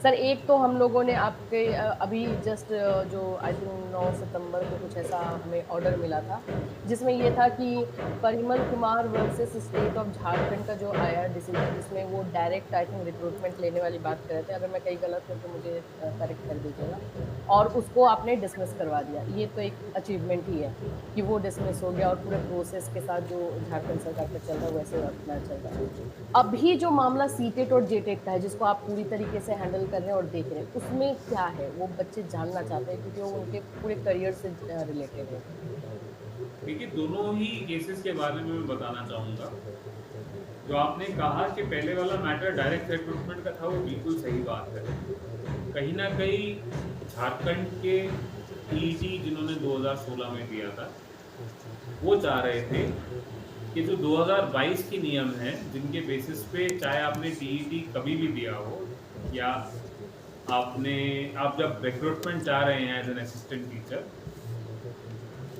Sir एक तो हम लोगों ने आपके अभी जस्ट जो आई थिंक 9 सितंबर को कुछ ऐसा हमें ऑर्डर मिला था, जिसमें ये था कि Parimal Kumar versus state of Jharkhand का जो आया डिसीजन जिसमें वो डायरेक्ट आई थिंक रिक्रूटमेंट लेने वाली बात कर रहे थे। अगर मैं कहीं गलत हूँ तो मुझे करेक्ट कर दीजिएगा। और उसको आपने डिसमिस करवा दिया। ये तो एक अचीवमेंट ही है कि वो डिसमिस हो गया और पूरे प्रोसेस के साथ जो झारखंड सरकार का चल रहा है वैसे अपना चल रहा है। अभी जो मामला सीटेट और जेटेट का है जिसको आप पूरी तरीके से हैंडल कर रहे हैं और देख रहे हैं, उसमें क्या है? वो बच्चे जानना चाहते हैं क्योंकि वो उनके पूरे करियर से रिलेटेड है। देखिए, दोनों ही केसेस के बारे में मैं बताना चाहूँगा। जो आपने कहा कि पहले वाला मैटर डायरेक्ट रिक्रूटमेंट का था, वो बिल्कुल सही बात है। कहीं न कहीं झारखंड के टीईटी जिन्होंने 2016 में दिया था, वो चाह रहे थे कि जो 2022 के नियम हैं, जिनके बेसिस पे चाहे आपने टीईटी कभी भी दिया हो या आपने आप जब रिक्रूटमेंट चाह रहे हैं एज़ एन असिस्टेंट टीचर,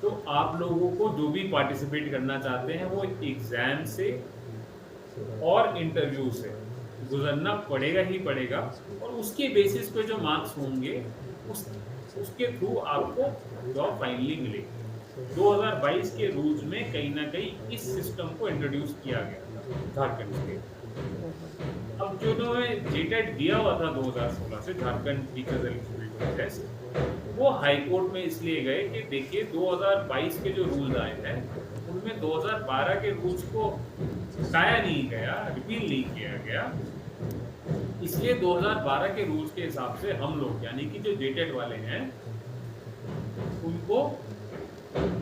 तो आप लोगों को जो भी पार्टिसिपेट करना चाहते हैं, वो एग्ज़ाम से और इंटरव्यू से गुज़रना पड़ेगा ही पड़ेगा और उसके बेसिस पे जो मार्क्स होंगे, उस उसके थ्रू आपको जॉब फाइनली मिलेगी। 2022 के रूल्स में कहीं न कहीं इस सिस्टम को इंट्रोड्यूस किया गया था, झारखंड स्टेट में। हुँ, हुँ। अब जो उन्होंने जेटेट दिया हुआ था 2016 से, झारखंड टीचर्स एलिजिबिलिटी टेस्ट, वो हाई कोर्ट में इसलिए गए कि देखिए 2022 के जो रूल्स आए हैं, उनमें 2012 के रूल्स को हटाया नहीं गया, रिपील नहीं किया गया। इसलिए 2012 के रूल्स के हिसाब से हम लोग यानी कि जो जेटेट वाले हैं, उनको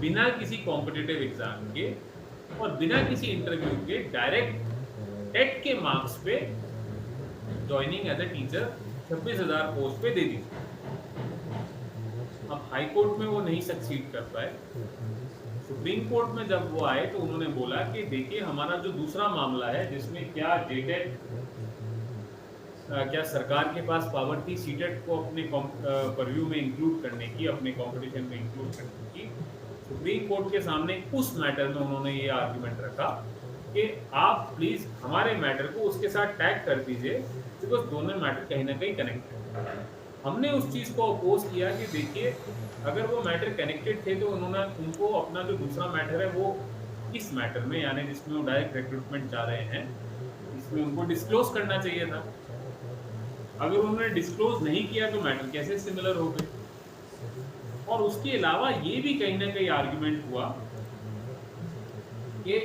बिना किसी कॉम्पिटिटिव एग्ज़ाम के और बिना किसी इंटरव्यू के डायरेक्ट टेट के मार्क्स पे joining as a teacher 26,000 post पे दे दी। अब हाई कोर्ट में वो नहीं सक्सीड कर पाए। सुप्रीम कोर्ट में जब वो आए तो उन्होंने बोला कि देखिए हमारा जो दूसरा मामला है जिसमें क्या जेटेट क्या सरकार के पास पावर थी सीटेट को अपने परव्यू में इंक्लूड करने की, अपने कंपटीशन में इंक्लूड करने की। सुप्रीम कोर्ट के सामने उस मैटर में उन्होंने ये आर्गुमेंट रखा कि आप प्लीज हमारे मैटर को उसके साथ टैग कर दीजिए, बिकॉज दोनों मैटर कहीं ना कहीं कनेक्टेड है। हमने उस चीज को अपोज किया कि देखिए अगर वो मैटर कनेक्टेड थे तो उन्होंने उनको अपना जो दूसरा मैटर है वो इस मैटर में यानी जिसमें वो डायरेक्ट रिक्रूटमेंट चाह रहे हैं, इसमें उनको डिस्क्लोज करना चाहिए था। अगर उन्होंने डिस्क्लोज नहीं किया तो मैटर कैसे सिमिलर हो गए। और उसके अलावा ये भी कहीं ना कहीं आर्गुमेंट हुआ कि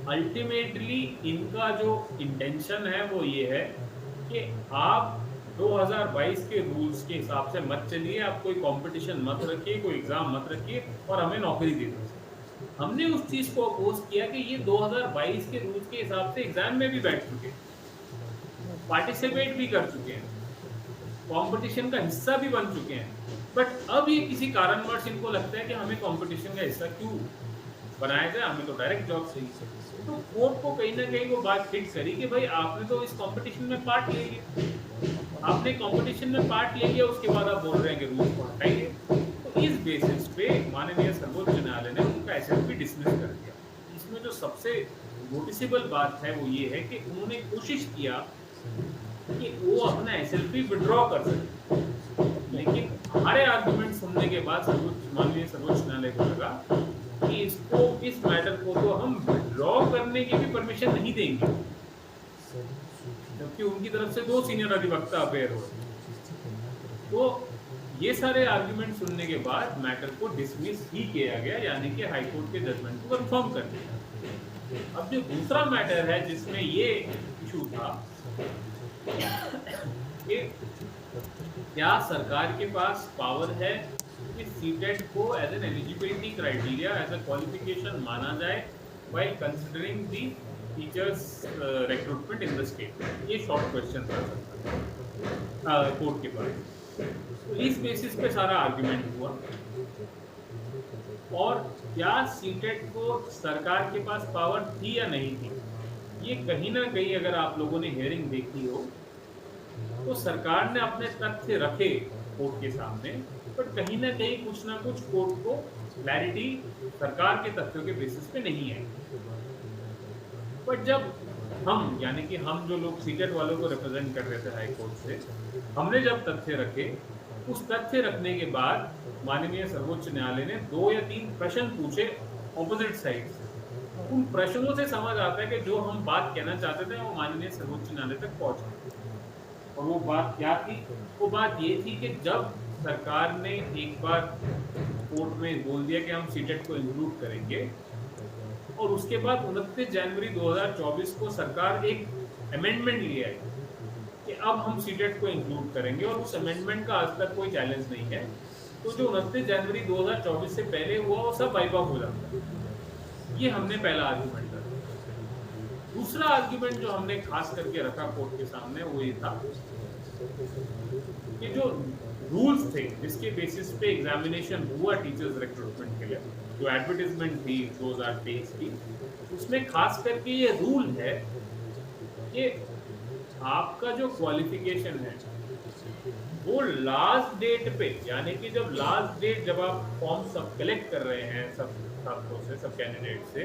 अल्टीमेटली इनका जो इंटेंशन है वो ये है कि आप 2022 के रूल्स के हिसाब से मत चलिए, आप कोई कंपटीशन मत रखिए, कोई एग्जाम मत रखिए और हमें नौकरी दे दीजिए। हमने उस चीज को अपोज किया कि ये 2022 के रूल्स के हिसाब से एग्जाम में भी बैठ चुके हैं, हुँ, हुँ। पार्टिसिपेट भी कर चुके हैं, कंपटीशन का हिस्सा भी बन चुके हैं। बट अब ये किसी कारणवश इनको लगता है कि हमें कंपटीशन का हिस्सा क्यों बनाया जाए, हमें तो डायरेक्ट जॉब चाहिए। तो कोर्ट को कहीं न कहीं वो बात हिट करी कि भाई आपने तो इस कॉम्पिटिशन में पार्ट ले लिया। आपने कॉम्पिटिशन में पार्ट ले लिया, उसके बाद आप बोल रहे हैं कि रूल्स को हटाइए। तो इस बेसिस पे माननीय सर्वोच्च न्यायालय ने उनका एसएलपी डिसमिस कर दिया। इसमें जो सबसे नोटिसेबल बात है वो ये है कि उन्होंने कोशिश किया कि वो अपना एसएलपी विथड्रॉ कर सकें। लेकिन हमारे आर्गुमेंट सुनने के बाद माननीय सर्वोच्च न्यायालय को लगा कि इसको इस मैटर को तो हम विथड्रॉ करने की भी परमिशन नहीं देंगे, जबकि उनकी तरफ से 2 सीनियर अधिवक्ता अपेयर हो रहे हैं। तो ये सारे आर्गुमेंट सुनने के बाद मैटर को डिसमिस ही किया गया, यानी कि हाई कोर्ट के जजमेंट को कंफर्म कर दिया। अब जो दूसरा मैटर है जिसमें ये इशू था कि क्या सरकार के पास पावर है कि सीटेट को as an eligibility criteria as a qualification माना जाए while considering the teachers recruitment in the state. ये शॉर्ट क्वेश्चन था कोर्ट के पास। तो इस बेसिस पे सारा आर्गुमेंट हुआ। और क्या सीटेट को सरकार के पास पावर थी या नहीं थी, ये कहीं ना कहीं अगर आप लोगों ने हियरिंग देखी हो तो सरकार ने अपने तथ्य रखे कोर्ट के सामने, बट कहीं ना कहीं कुछ ना कुछ कोर्ट को क्लैरिटी सरकार के तथ्यों के बेसिस पे नहीं आई। बट जब हम यानी कि हम जो लोग सीटेट वालों को रिप्रेजेंट कर रहे थे हाई कोर्ट से, हमने जब तथ्य रखे, उस तथ्य रखने के बाद माननीय सर्वोच्च न्यायालय ने 2 या 3 प्रश्न पूछे ऑपोजिट साइड से। हुँ, उन प्रश्नों से समझ आता है कि जो हम बात कहना चाहते थे वो माननीय सर्वोच्च न्यायालय तक पहुँच गई। और वो बात क्या थी? वो बात ये थी कि जब सरकार ने एक बार कोर्ट में बोल दिया कि हम सीटेट को इंक्लूड करेंगे और उसके बाद 29 जनवरी 2024 को सरकार एक अमेंडमेंट ले आई कि अब हम सीटेट को इंक्लूड करेंगे और उस अमेंडमेंट का आज तक कोई चैलेंज नहीं है। तो जो 29 जनवरी 2024 से पहले हुआ वो सब वाइप ऑफ हो जाता है। ये हमने पहला आर्गुमेंट रखा। दूसरा आर्गुमेंट जो हमने खास करके रखा कोर्ट के सामने वो ये था कि जो रूल्स थे जिसके बेसिस पे एग्जामिनेशन हुआ टीचर्स रिक्रूटमेंट के लिए, जो एडवर्टाइजमेंट थी 2023 की, उसमें खास करके ये रूल है कि आपका जो क्वालिफिकेशन है वो लास्ट डेट पे, यानी कि जब लास्ट डेट जब आप फॉर्म सब कलेक्ट कर रहे हैं सब छात्रों से, सब कैंडिडेट से,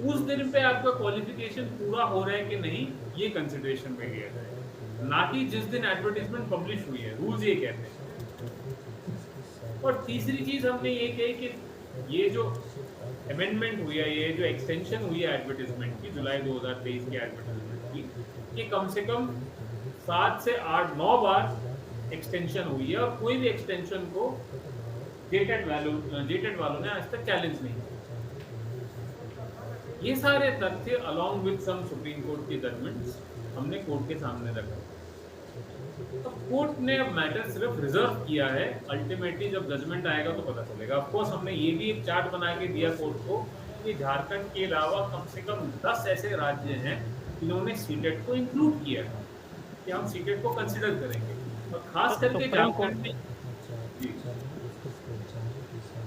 उस दिन पे आपका क्वालिफिकेशन पूरा हो रहा है कि नहीं, ये कंसिडरेशन में लिया जाए, ना कि जिस दिन एडवर्टाइजमेंट पब्लिश हुई है। रूल्स ये कहते हैं। और तीसरी चीज हमने ये कही कि ये जो अमेंडमेंट हुई है, ये जो एक्सटेंशन हुई है एडवर्टाइजमेंट की, जुलाई 2023 की एडवर्टाइजमेंट की, ये कम से कम 7 से 8 9 बार एक्सटेंशन हुई है और कोई भी एक्सटेंशन को जेटेड वालों ने आज तक चैलेंज नहीं किया। ये सारे तथ्य along with some Supreme Court की जजमेंट्स हमने कोर्ट के सामने रखा। तो कोर्ट ने अब मैटर सिर्फ रिजर्व किया है, अल्टीमेटली जब जजमेंट आएगा तो पता चलेगा। ऑफ कोर्स हमने ये भी एक चार्ट बना के दिया कोर्ट को कि झारखंड के अलावा कम से कम 10 ऐसे राज्य हैं जिन्होंने सीटेट को इंक्लूड किया है कि हम सीटेट को कंसिडर करेंगे, और खास सर करके सुप्रीम कोर्ट झारखंड में। जी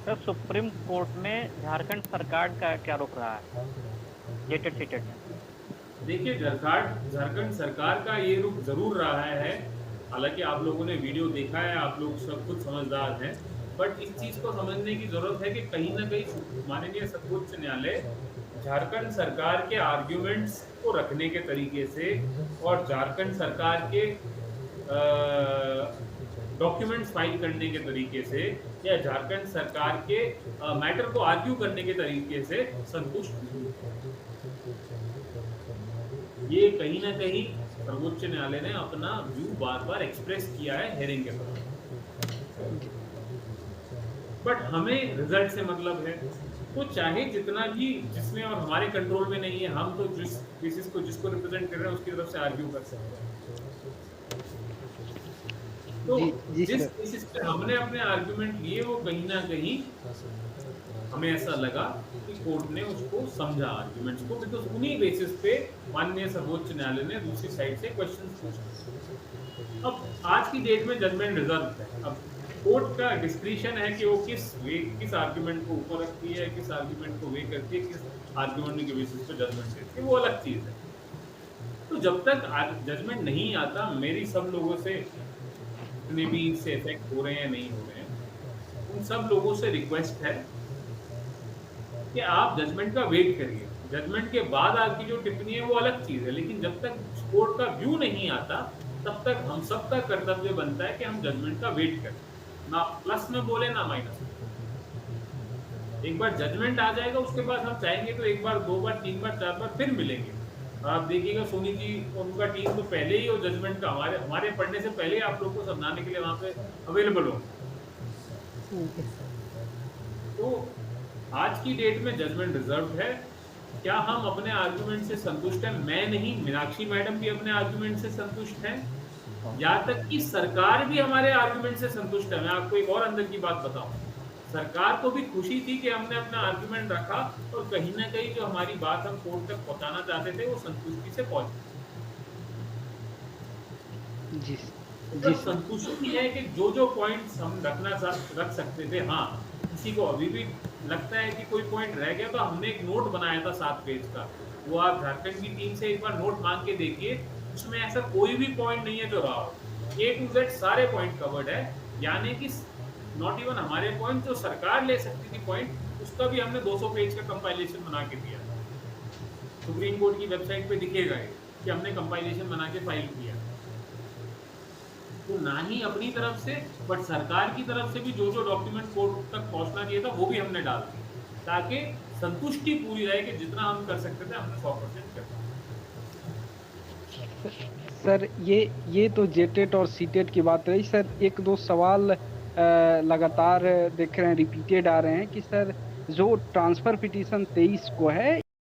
सर सुप्रीम कोर्ट में झारखंड सरकार का क्या रुख रहा है जेटेड सीटेड में? देखिए, झारखंड सरकार का ये रुख जरूर रहा है। हालांकि आप लोगों ने वीडियो देखा है, आप लोग सब कुछ समझदार हैं, बट इस चीज को समझने की जरूरत है कि कहीं ना कहीं माननीय सर्वोच्च न्यायालय झारखंड सरकार के आर्ग्यूमेंट्स को रखने के तरीके से और झारखंड सरकार के डॉक्यूमेंट्स फाइल करने के तरीके से या झारखंड सरकार के मैटर को आर्ग्यू करने के तरीके से संतुष्ट नहीं। ये कहीं ना कहीं सर्वोच्च न्यायालय ने अपना व्यू बार बार एक्सप्रेस किया है हेयरिंग के दौरान, बट हमें रिजल्ट से मतलब है। तो चाहे जितना भी जिसमें और हमारे कंट्रोल में नहीं है, हम तो जिस केसेस को जिसको रिप्रेजेंट कर रहे हैं उसकी तरफ से आर्ग्यू कर सकते हैं। तो जिस केसेस पे हमने अपने आर्ग्यूमेंट लिए वो कहीं ना कहीं हमें ऐसा लगा कि कोर्ट ने उसको समझा आर्ग्यूमेंट्स को, बिकॉज उन्हीं बेसिस पे माननीय सर्वोच्च न्यायालय ने दूसरी साइड से क्वेश्चन पूछा। अब आज की डेट में जजमेंट रिजर्व है। अब कोर्ट का डिस्क्रिशन है कि वो किस आर्ग्यूमेंट को ऊपर रखती है, किस आर्ग्यूमेंट को वे करती है, किस आर्ग्यूमेंट के बेसिस पे जजमेंट देती है, वो अलग चीज है। तो जब तक जजमेंट नहीं आता, मेरी सब लोगों से जितने भी इससे इफेक्ट हो रहे हैं नहीं हो रहे हैं, उन सब लोगों से रिक्वेस्ट है कि आप जजमेंट का वेट करिए। जजमेंट के बाद आपकी जो टिप्पणी है वो अलग चीज है, लेकिन जब तक कोर्ट का व्यू नहीं आता तब तक हम सबका कर्तव्य बनता है कि हम जजमेंट का वेट करें, ना प्लस में बोले ना माइनस में। एक बार जजमेंट आ जाएगा उसके बाद हम चाहेंगे तो एक बार, दो बार, तीन बार, चार बार फिर मिलेंगे। और आप देखिएगा सोनी जी और उनका टीम तो पहले ही वो जजमेंट का हमारे पढ़ने से पहले आप लोग को समझाने के लिए वहां पे अवेलेबल हो। तो आज की डेट में जजमेंट रिजर्व है। क्या हम अपने आर्गुमेंट से संतुष्ट हैं? मैं नहीं, मीनाक्षी मैडम भी अपने आर्गुमेंट से संतुष्ट हैं, यहाँ तक कि सरकार भी हमारे आर्गुमेंट से संतुष्ट है। मैं आपको एक और अंदर की बात बताऊं, सरकार को भी खुशी थी कि हमने अपना आर्गुमेंट रखा और कहीं ना कहीं जो हमारी बात हम कोर्ट तक पहुंचाना चाहते थे वो संतुष्टि से पहुंची। जी तो संतुष्टि है कि जो पॉइंट्स हम रख सकते थे, हाँ किसी को अभी भी लगता है कि कोई पॉइंट रह गया तो हमने एक नोट बनाया था 7 पेज का, वो आप झारखंड की टीम से एक बार नोट मांग के देखिए, उसमें ऐसा कोई भी पॉइंट नहीं है जो रहा हो। A to Z सारे पॉइंट कवर्ड है, यानी कि नॉट इवन हमारे पॉइंट जो सरकार ले सकती थी पॉइंट, उसका भी हमने 200 पेज का कंपाइलेशन बना के दिया। सुप्रीम कोर्ट की वेबसाइट पे दिखेगा ये कि हमने कंपाइलेशन बना के फाइल किया। तो ना ही अपनी तरफ से बट सरकार की तरफ से भी जो जो डॉक्यूमेंट कोर्ट तक पहुंचना चाहिए था वो भी हमने डाल दिए, ताकि संतुष्टि पूरी रहे कि जितना हम कर सकते थे हमने 100% कर दिया। सर ये तो जेटेट और सीटेट की बात रही। सर एक दो सवाल लगातार देख रहे हैं, रिपीटेड आ रहे हैं कि सर जो ट्रांसफर पिटीशन 23 को है